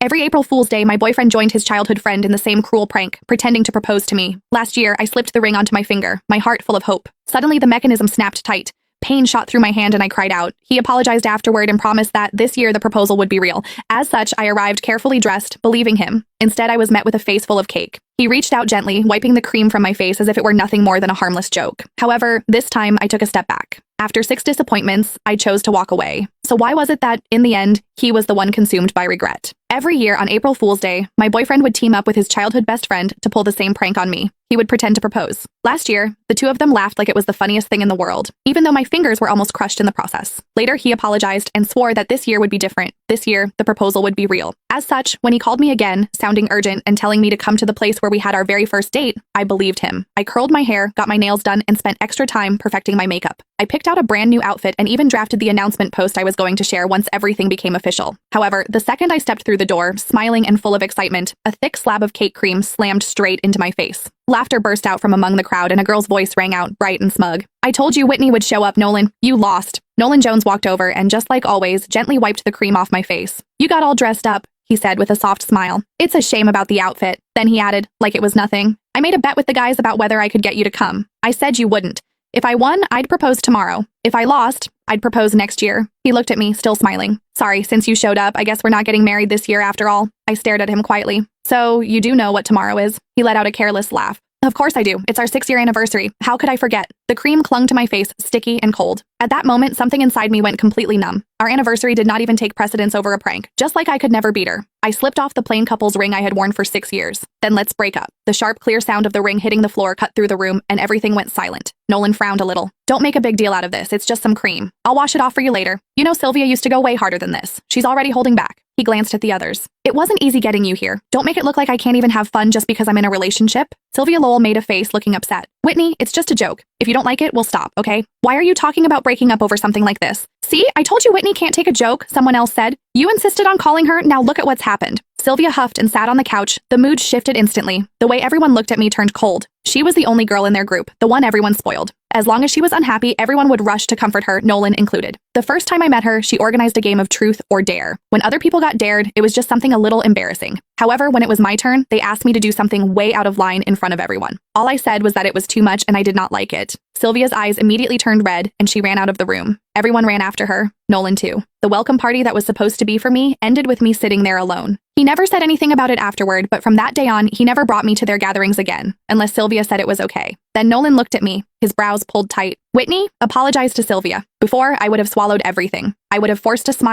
Every April Fool's Day, my boyfriend joined his childhood friend in the same cruel prank, pretending to propose to me. Last year, I slipped the ring onto my finger, my heart full of hope. Suddenly, the mechanism snapped tight. Pain shot through my hand and I cried out. He apologized afterward and promised that this year the proposal would be real. As such, I arrived carefully dressed, believing him. Instead, I was met with a face full of cake. He reached out gently, wiping the cream from my face as if it were nothing more than a harmless joke. However, this time I took a step back. After 6 disappointments, I chose to walk away. So why was it that, in the end, he was the one consumed by regret? Every year on April Fool's Day, my boyfriend would team up with his childhood best friend to pull the same prank on me. He would pretend to propose. Last year, the two of them laughed like it was the funniest thing in the world, even though my fingers were almost crushed in the process. Later, he apologized and swore that this year would be different. This year, the proposal would be real. As such, when he called me again, sounding urgent and telling me to come to the place where we had our very first date, I believed him. I curled my hair, got my nails done, and spent extra time perfecting my makeup. I picked out a brand new outfit and even drafted the announcement post I was going to share once everything became official. However, the second I stepped through the door, smiling and full of excitement, a thick slab of cake cream slammed straight into my face. Laughter burst out from among the crowd and a girl's voice rang out, bright and smug. "I told you Whitney would show up, Nolan. You lost." Nolan Jones walked over and, just like always, gently wiped the cream off my face. "You got all dressed up," he said with a soft smile. "It's a shame about the outfit." Then he added, like it was nothing, "I made a bet with the guys about whether I could get you to come. I said you wouldn't. If I won, I'd propose tomorrow. If I lost, I'd propose next year." He looked at me, still smiling. "Sorry, since you showed up, I guess we're not getting married this year after all." I stared at him quietly. "So, you do know what tomorrow is?" He let out a careless laugh. "Of course I do. It's our 6-year anniversary. How could I forget?" The cream clung to my face, sticky and cold. At that moment, something inside me went completely numb. Our anniversary did not even take precedence over a prank, just like I could never beat her. I slipped off the plain couple's ring I had worn for 6 years. "Then let's break up." The sharp, clear sound of the ring hitting the floor cut through the room, and everything went silent. Nolan frowned a little. "Don't make a big deal out of this. It's just some cream. I'll wash it off for you later. You know Sylvia used to go way harder than this. She's already holding back." He glanced at the others. "It wasn't easy getting you here. Don't make it look like I can't even have fun just because I'm in a relationship." Sylvia Lowell made a face, looking upset. "Whitney, it's just a joke. If you don't like it, we'll stop, okay? Why are you talking about breaking up over something like this?" "See, I told you Whitney can't take a joke," someone else said. "You insisted on calling her, now look at what's happened." Sylvia huffed and sat on the couch. The mood shifted instantly. The way everyone looked at me turned cold. She was the only girl in their group, the one everyone spoiled. As long as she was unhappy, everyone would rush to comfort her, Nolan included. The first time I met her, she organized a game of truth or dare. When other people got dared, it was just something a little embarrassing. However, when it was my turn, they asked me to do something way out of line in front of everyone. All I said was that it was too much and I did not like it. Sylvia's eyes immediately turned red and she ran out of the room. Everyone ran after her, Nolan too. The welcome party that was supposed to be for me ended with me sitting there alone. He never said anything about it afterward, but from that day on, he never brought me to their gatherings again, unless Sylvia said it was okay. Then Nolan looked at me, his brows pulled tight. "Whitney, apologize to Sylvia. Before, I would have swallowed everything. I would have forced a smile